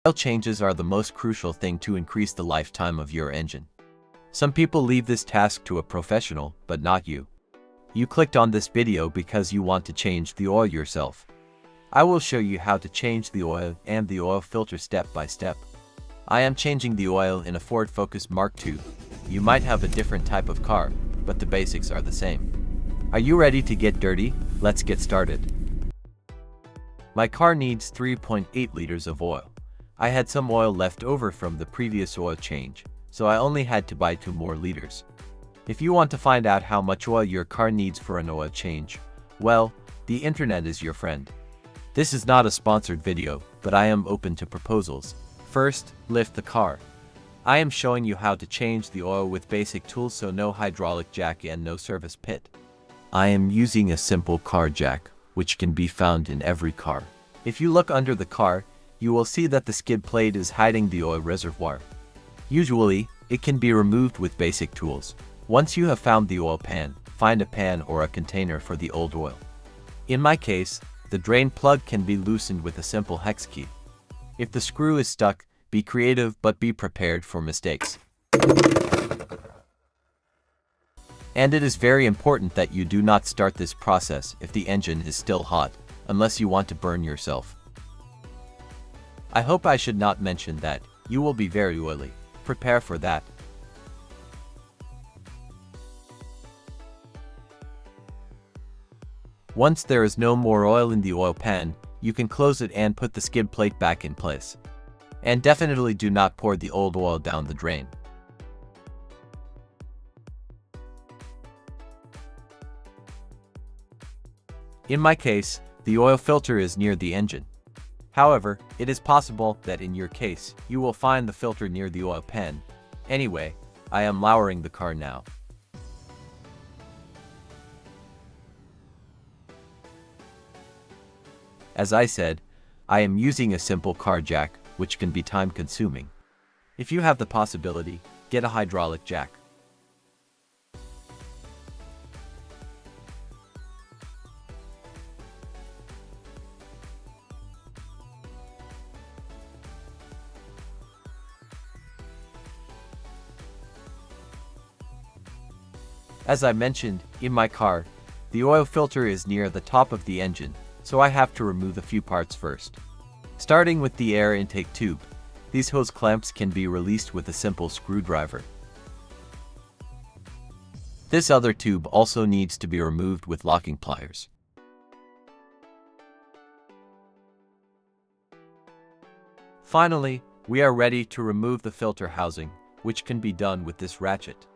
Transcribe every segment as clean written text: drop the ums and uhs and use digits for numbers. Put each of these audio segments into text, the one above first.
Oil changes are the most crucial thing to increase the lifetime of your engine. Some people leave this task to a professional, but not you. You clicked on this video because you want to change the oil yourself. I will show you how to change the oil and the oil filter step by step. I am changing the oil in a Ford Focus MK2. You might have a different type of car, but the basics are the same. Are you ready to get dirty? Let's get started. My car needs 3.8 liters of oil. I had some oil left over from the previous oil change, so I only had to buy 2 more liters. If you want to find out how much oil your car needs for an oil change, well, the internet is your friend. This is not a sponsored video, but I am open to proposals. First, lift the car. I am showing you how to change the oil with basic tools, so no hydraulic jack and no service pit. I am using a simple car jack, which can be found in every car. If you look under the car, you will see that the skid plate is hiding the oil reservoir. Usually, it can be removed with basic tools. Once you have found the oil pan, find a pan or a container for the old oil. In my case, the drain plug can be loosened with a simple hex key. If the screw is stuck, be creative but be prepared for mistakes. And it is very important that you do not start this process if the engine is still hot, unless you want to burn yourself. I hope I should not mention that you will be very oily. Prepare for that. Once there is no more oil in the oil pan, you can close it and put the skid plate back in place. And definitely do not pour the old oil down the drain. In my case, the oil filter is near the engine. However, it is possible that in your case, you will find the filter near the oil pan. Anyway, I am lowering the car now. As I said, I am using a simple car jack, which can be time-consuming. If you have the possibility, get a hydraulic jack. As I mentioned, in my car, the oil filter is near the top of the engine, so I have to remove a few parts first. Starting with the air intake tube, these hose clamps can be released with a simple screwdriver. This other tube also needs to be removed with locking pliers. Finally, we are ready to remove the filter housing, which can be done with this ratchet.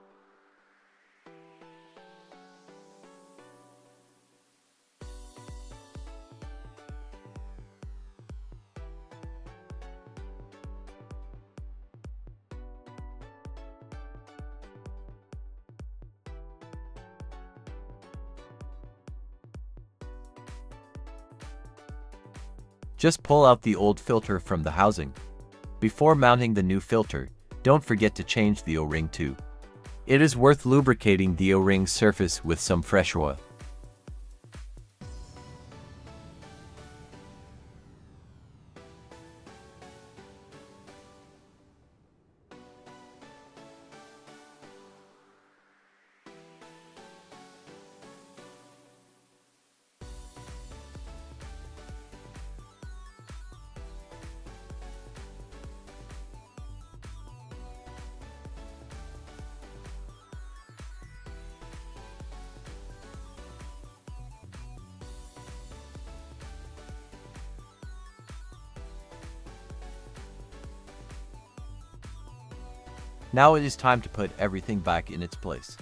Just pull out the old filter from the housing. Before mounting the new filter, don't forget to change the O-ring too. It is worth lubricating the O-ring surface with some fresh oil. Now it is time to put everything back in its place.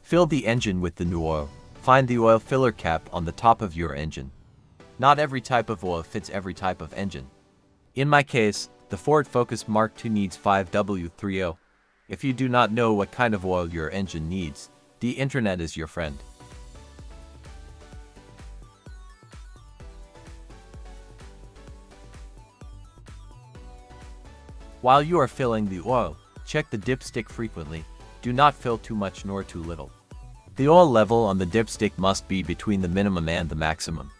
Fill the engine with the new oil. Find the oil filler cap on the top of your engine. Not every type of oil fits every type of engine. In my case, the Ford Focus Mark II needs 5W30. If you do not know what kind of oil your engine needs, the internet is your friend. While you are filling the oil, check the dipstick frequently. Do not fill too much nor too little. The oil level on the dipstick must be between the minimum and the maximum.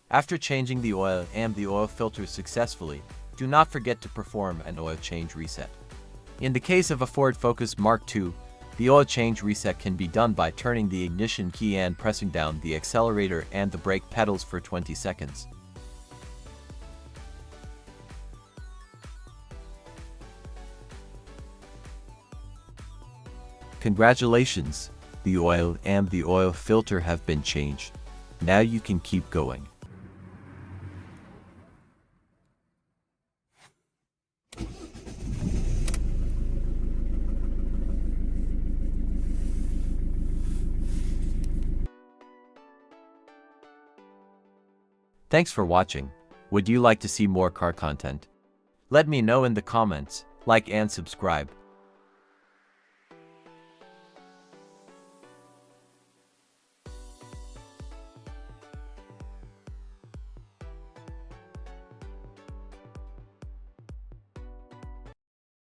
After changing the oil and the oil filter successfully, do not forget to perform an oil change reset. In the case of a Ford Focus Mark II, the oil change reset can be done by turning the ignition key and pressing down the accelerator and the brake pedals for 20 seconds. Congratulations! The oil and the oil filter have been changed. Now you can keep going. Thanks for watching. Would you like to see more car content? Let me know in the comments, like and subscribe.